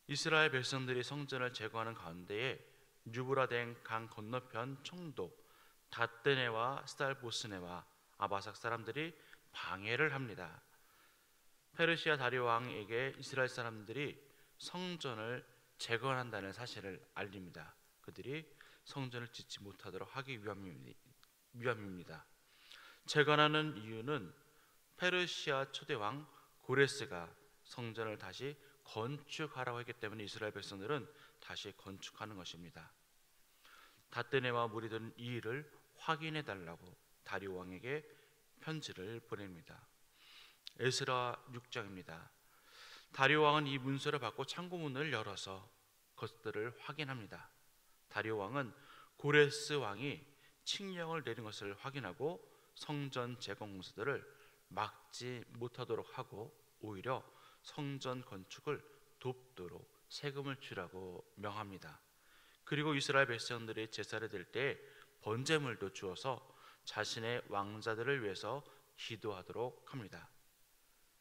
이스라엘 백성들이 성전을 제거하는 가운데에 유브라덴 강 건너편 총독 닷데네와 스달보스네와 아바삭 사람들이 방해를 합니다. 페르시아 다리오 왕에게 이스라엘 사람들이 성전을 재건한다는 사실을 알립니다. 그들이 성전을 짓지 못하도록 하기 위함입니다. 재건하는 이유는 페르시아 초대왕 고레스가 성전을 다시 건축하라고 했기 때문에 이스라엘 백성들은 다시 건축하는 것입니다. 닷데네와 무리들은 이 일을 확인해 달라고 다리오 왕에게 편지를 보냅니다. 에스라 6장입니다. 다리오 왕은 이 문서를 받고 창고문을 열어서 것들을 확인합니다. 다리오 왕은 고레스 왕이 칙령을 내린 것을 확인하고 성전 재건 공사들을 막지 못하도록 하고 오히려 성전 건축을 돕도록 세금을 주라고 명합니다. 그리고 이스라엘 백성들이 제사를 드릴 때 번제물도 주어서 자신의 왕자들을 위해서 기도하도록 합니다.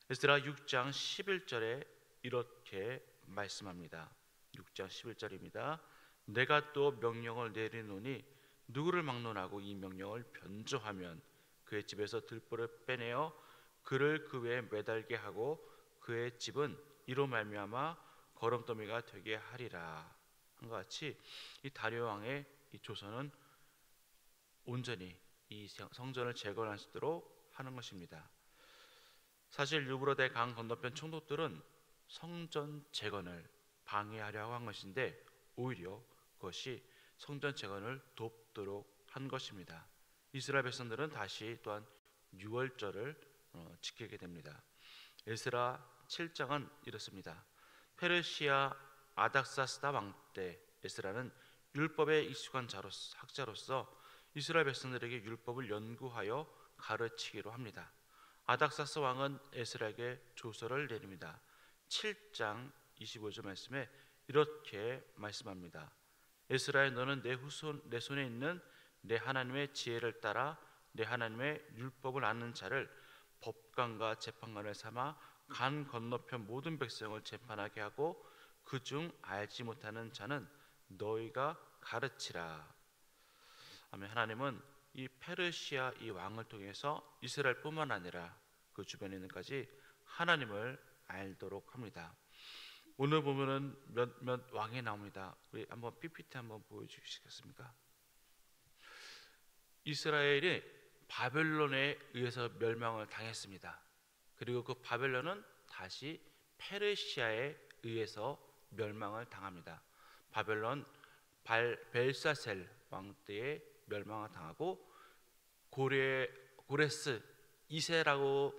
에스라 6장 11절에 이렇게 말씀합니다. 6장 11절입니다. 내가 또 명령을 내리노니 누구를 막론하고 이 명령을 변조하면 그의 집에서 들보를 빼내어 그를 그 외에 매달게 하고 그의 집은 이로 말미암아 거름더미가 되게 하리라. 한것 같이 이 다리오 왕의 이 조서는 온전히 이 성전을 재건할 수 있도록 하는 것입니다. 사실 유브라데 강 건너편 총독들은 성전 재건을 방해하려고 한 것인데 오히려 그것이 성전 재건을 돕도록 한 것입니다. 이스라엘 백성들은 다시 또한 유월절을 지키게 됩니다. 에스라 7장은 이렇습니다. 페르시아 아닥사스다 왕 때 에스라는 율법에 익숙한 학자로서 이스라엘 백성들에게 율법을 연구하여 가르치기로 합니다. 아닥사스 왕은 에스라에게 조서를 내립니다. 7장 25절 말씀에 이렇게 말씀합니다. 에스라야, 너는 내 손에 있는 내 하나님의 지혜를 따라 내 하나님의 율법을 아는 자를 법관과 재판관을 삼아 간 건너편 모든 백성을 재판하게 하고 그중 알지 못하는 자는 너희가 가르치라. 아멘. 하나님은 이 페르시아 이 왕을 통해서 이스라엘뿐만 아니라 그 주변에 있는까지 하나님을 알도록 합니다. 오늘 보면은 몇 왕이 나옵니다. 우리 한번 PPT 한번 보여주시겠습니까? 이스라엘이 바벨론에 의해서 멸망을 당했습니다. 그리고 그 바벨론은 다시 페르시아에 의해서 멸망을 당합니다. 바벨론 벨사셀 왕 때에 멸망을 당하고 고레스 2세라고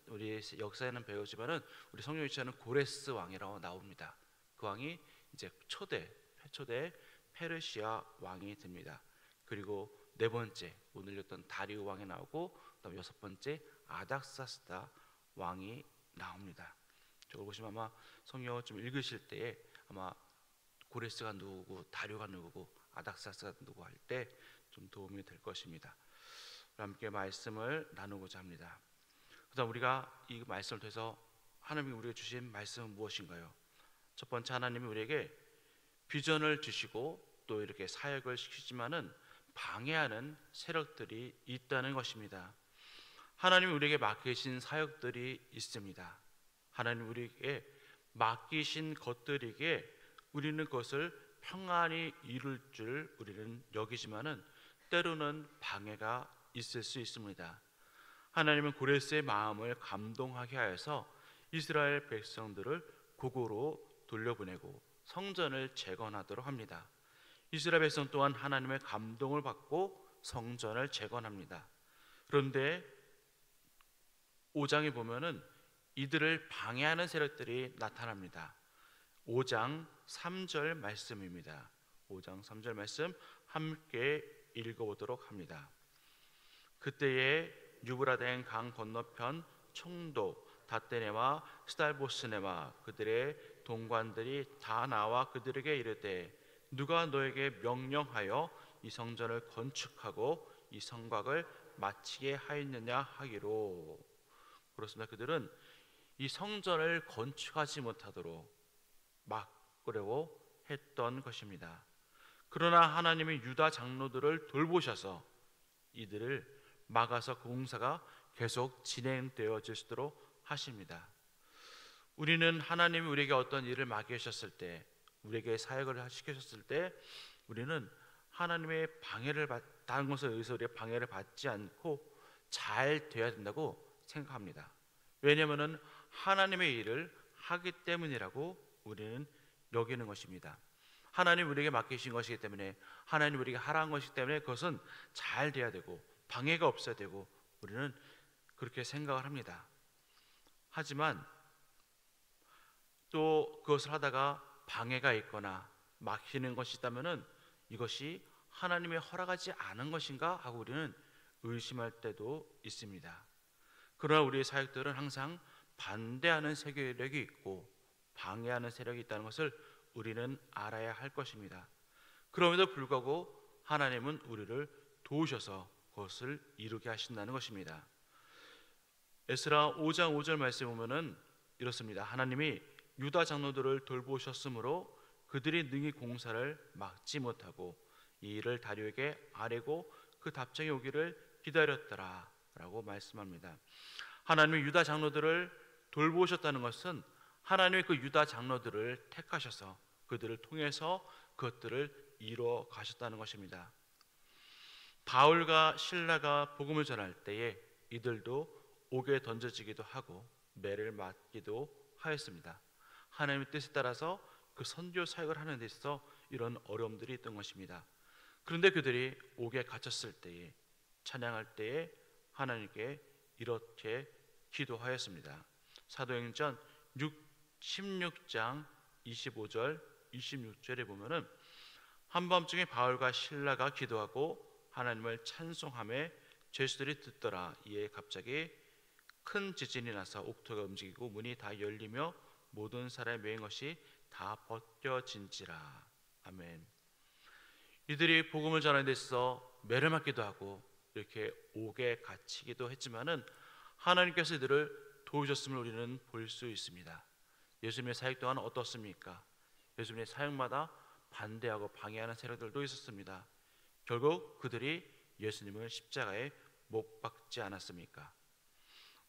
우리 역사에는 배우지만은 우리 성경 유치하는 고레스 왕이라고 나옵니다. 그 왕이 이제 초대 페르시아 왕이 됩니다. 그리고 네 번째 오늘 읽었던 다리오 왕이 나오고 그다음 여섯 번째 아닥사스다 왕이 나옵니다. 저걸 보시면 아마 성경을 좀 읽으실 때에 아마 고레스가 누구고 다리오가 누구고 아닥사스가 누구 할 때 좀 도움이 될 것입니다. 함께 말씀을 나누고자 합니다. 그다음 우리가 이 말씀을 통해서 하나님이 우리에게 주신 말씀은 무엇인가요? 첫 번째, 하나님이 우리에게 비전을 주시고 또 이렇게 사역을 시키지만은 방해하는 세력들이 있다는 것입니다. 하나님이 우리에게 맡기신 사역들이 있습니다. 하나님 우리에게 맡기신 것들에게 우리는 그것을 평안히 이룰 줄 우리는 여기지만은 때로는 방해가 있을 수 있습니다. 하나님은 고레스의 마음을 감동하게 하여서 이스라엘 백성들을 고고로 돌려보내고 성전을 재건하도록 합니다. 이스라엘 백성 또한 하나님의 감동을 받고 성전을 재건합니다. 그런데 5장에 보면은 이들을 방해하는 세력들이 나타납니다. 5장 3절 말씀입니다. 5장 3절 말씀 함께 읽어보도록 합니다. 그때에 유브라덴 강 건너편 총독 닷데네와 스달보스네와 그들의 동관들이 다 나와 그들에게 이르되 누가 너에게 명령하여 이 성전을 건축하고 이 성곽을 마치게 하였느냐 하기로. 그렇습니다. 그들은 이 성전을 건축하지 못하도록 바꾸려고 했던 것입니다. 그러나 하나님이 유다 장로들을 돌보셔서 이들을 막아서 그 공사가 계속 진행되어지도록 하십니다. 우리는 하나님이 우리에게 어떤 일을 맡기셨을 때, 우리에게 사역을 시키셨을 때, 우리는 하나님의 다른 것에 의해서 우리가 방해를 받지 않고 잘 돼야 된다고 생각합니다. 왜냐하면 하나님의 일을 하기 때문이라고 우리는 여기는 것입니다. 하나님 우리에게 맡기신 것이기 때문에, 하나님 우리에게 하라는 것이기 때문에 그것은 잘 돼야 되고 방해가 없어야 되고 우리는 그렇게 생각을 합니다. 하지만 또 그것을 하다가 방해가 있거나 막히는 것이 있다면 이것이 하나님의 허락하지 않은 것인가 하고 우리는 의심할 때도 있습니다. 그러나 우리의 사역들은 항상 반대하는 세력이 있고 방해하는 세력이 있다는 것을 우리는 알아야 할 것입니다. 그럼에도 불구하고 하나님은 우리를 도우셔서 그것을 이루게 하신다는 것입니다. 에스라 5장 5절 말씀에 보면은 이렇습니다. 하나님이 유다 장로들을 돌보셨으므로 그들이 능히 공사를 막지 못하고 이 일을 다리오에게 아뢰고 그 답장이 오기를 기다렸더라 라고 말씀합니다. 하나님이 유다 장로들을 돌보셨다는 것은 하나님이 그 유다 장로들을 택하셔서 그들을 통해서 그것들을 이루어 가셨다는 것입니다. 바울과 실라가 복음을 전할 때에 이들도 옥에 던져지기도 하고 매를 맞기도 하였습니다. 하나님의 뜻에 따라서 그 선교 사역을 하는 데 있어서 이런 어려움들이 있던 것입니다. 그런데 그들이 옥에 갇혔을 때에, 찬양할 때에 하나님께 이렇게 기도하였습니다. 사도행전 16장 25절 26절에 보면은 한밤중에 바울과 실라가 기도하고 하나님을 찬송하며 죄수들이 듣더라. 이에 갑자기 큰 지진이 나서 옥토가 움직이고 문이 다 열리며 모든 사람의 매인 것이 다 벗겨진지라. 아멘. 이들이 복음을 전하는 데 있어서 매를 맞기도 하고 이렇게 옥에 갇히기도 했지만은 하나님께서 이들을 도우셨음을 우리는 볼 수 있습니다. 예수님의 사역 또한 어떻습니까? 예수님의 사역마다 반대하고 방해하는 세력들도 있었습니다. 결국 그들이 예수님을 십자가에 못 박지 않았습니까?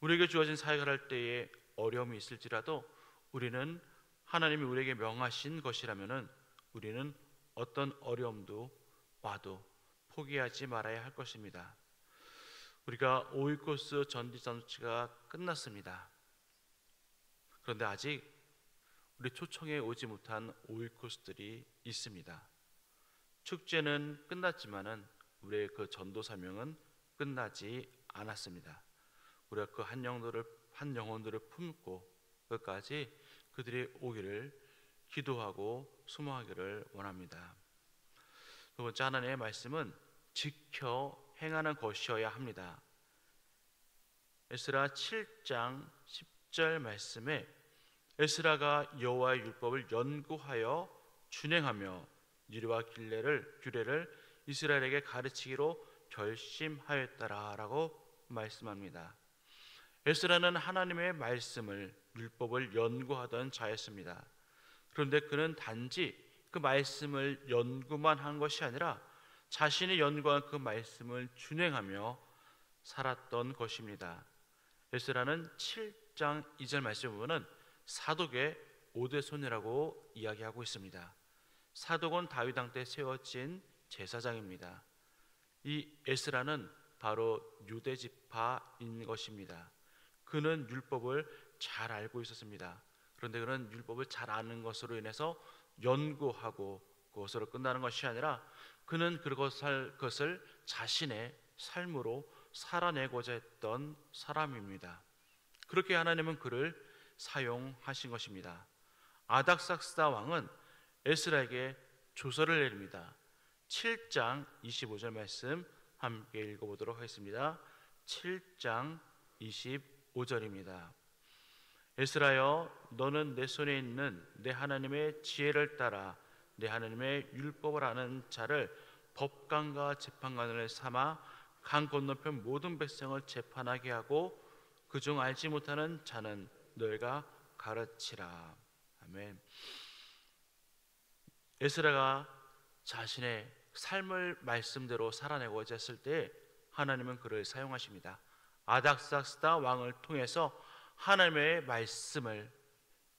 우리에게 주어진 사역을 할 때에 어려움이 있을지라도 우리는 하나님이 우리에게 명하신 것이라면은 우리는 어떤 어려움도 와도 포기하지 말아야 할 것입니다. 우리가 5일 코스 전지전투가 끝났습니다. 그런데 아직 우리 초청에 오지 못한 5일 코스들이 있습니다. 축제는 끝났지만은 우리의 그 전도 사명은 끝나지 않았습니다. 우리가 그 한 영혼들을 품고 끝까지 그들이 오기를 기도하고 소망하기를 원합니다. 두 번째, 하나님의 말씀은 지켜 행하는 것이어야 합니다. 에스라 7장 10절 말씀에 에스라가 여호와의 율법을 연구하여 준행하며 유리와 규례를 이스라엘에게 가르치기로 결심하였다라고 말씀합니다. 에스라는 하나님의 말씀을, 율법을 연구하던 자였습니다. 그런데 그는 단지 그 말씀을 연구만 한 것이 아니라 자신이 연구한 그 말씀을 준행하며 살았던 것입니다. 에스라는 7장 2절 말씀을 보면 사독의 5대 손이라고 이야기하고 있습니다. 사독은 다윗 왕 때 세워진 제사장입니다. 이 에스라는 바로 유대 지파인 것입니다. 그는 율법을 잘 알고 있었습니다. 그런데 그는 율법을 잘 아는 것으로 인해서 연구하고 그것으로 끝나는 것이 아니라 그는 그것을 자신의 삶으로 살아내고자 했던 사람입니다. 그렇게 하나님은 그를 사용하신 것입니다. 아닥삭스다 왕은 에스라에게 조서를 내립니다. 7장 25절 말씀 함께 읽어보도록 하겠습니다. 7장 25절입니다. 에스라여, 너는 내 손에 있는 내 하나님의 지혜를 따라 내 하나님의 율법을 아는 자를 법관과 재판관을 삼아 강 건너편 모든 백성을 재판하게 하고 그중 알지 못하는 자는 너희가 가르치라. 아멘. 에스라가 자신의 삶을 말씀대로 살아내고자 했을 때 하나님은 그를 사용하십니다. 아닥사스다 왕을 통해서 하나님의 말씀을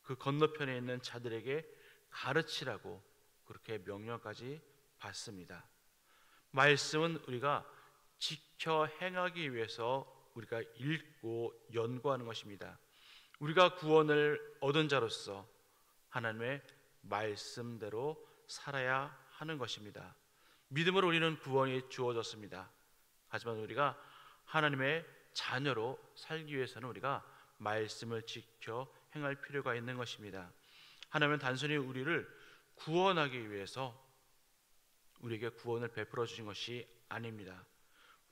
그 건너편에 있는 자들에게 가르치라고 그렇게 명령까지 받습니다. 말씀은 우리가 지켜 행하기 위해서 우리가 읽고 연구하는 것입니다. 우리가 구원을 얻은 자로서 하나님의 말씀대로 살아야 하는 것입니다. 믿음으로 우리는 구원이 주어졌습니다. 하지만 우리가 하나님의 자녀로 살기 위해서는 우리가 말씀을 지켜 행할 필요가 있는 것입니다. 하나님은 단순히 우리를 구원하기 위해서 우리에게 구원을 베풀어 주신 것이 아닙니다.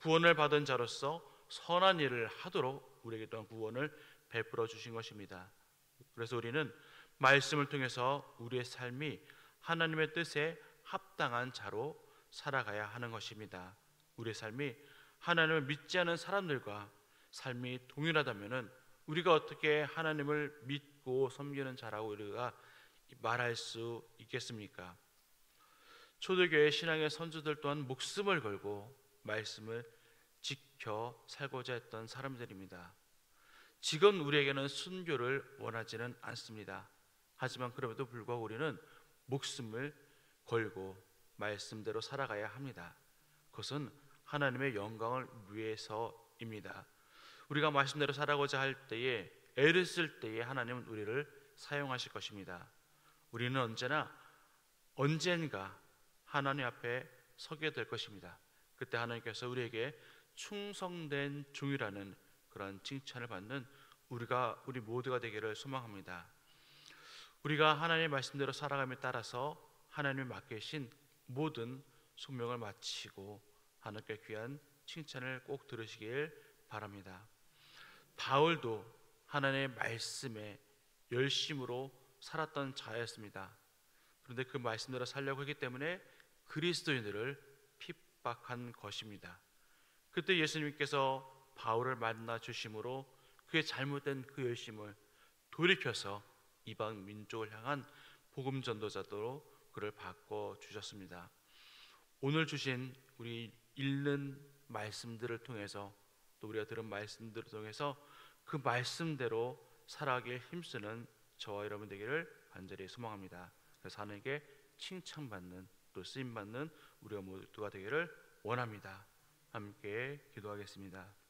구원을 받은 자로서 선한 일을 하도록 우리에게 또한 구원을 베풀어 주신 것입니다. 그래서 우리는 말씀을 통해서 우리의 삶이 하나님의 뜻에 합당한 자로 살아가야 하는 것입니다. 우리의 삶이 하나님을 믿지 않은 사람들과 삶이 동일하다면 우리가 어떻게 하나님을 믿고 섬기는 자라고 우리가 말할 수 있겠습니까? 초대교회 신앙의 선조들 또한 목숨을 걸고 말씀을 지켜 살고자 했던 사람들입니다. 지금 우리에게는 순교를 원하지는 않습니다. 하지만 그럼에도 불구하고 우리는 목숨을 걸고 말씀대로 살아가야 합니다. 그것은 하나님의 영광을 위해서입니다. 우리가 말씀대로 살아가고자 할 때에, 애를 쓸 때에 하나님은 우리를 사용하실 것입니다. 우리는 언젠가 하나님 앞에 서게 될 것입니다. 그때 하나님께서 우리에게 충성된 종이라는 그런 칭찬을 받는 우리 모두가 되기를 소망합니다. 우리가 하나님의 말씀대로 살아감에 따라서 하나님이 맡기신 모든 소명을 마치고 하나님께 귀한 칭찬을 꼭 들으시길 바랍니다. 바울도 하나님의 말씀에 열심으로 살았던 자였습니다. 그런데 그 말씀대로 살려고 했기 때문에 그리스도인들을 핍박한 것입니다. 그때 예수님께서 바울을 만나 주심으로 그의 잘못된 그 열심을 돌이켜서 이방 민족을 향한 복음 전도자로 그를 바꿔 주셨습니다. 오늘 주신 우리 읽는 말씀들을 통해서 또 우리가 들은 말씀들을 통해서 그 말씀대로 살아가기에 힘쓰는 저와 여러분 되기를 간절히 소망합니다. 그래서 하나님께 칭찬받는 또 쓰임받는 우리가 모두가 되기를 원합니다. 함께 기도하겠습니다.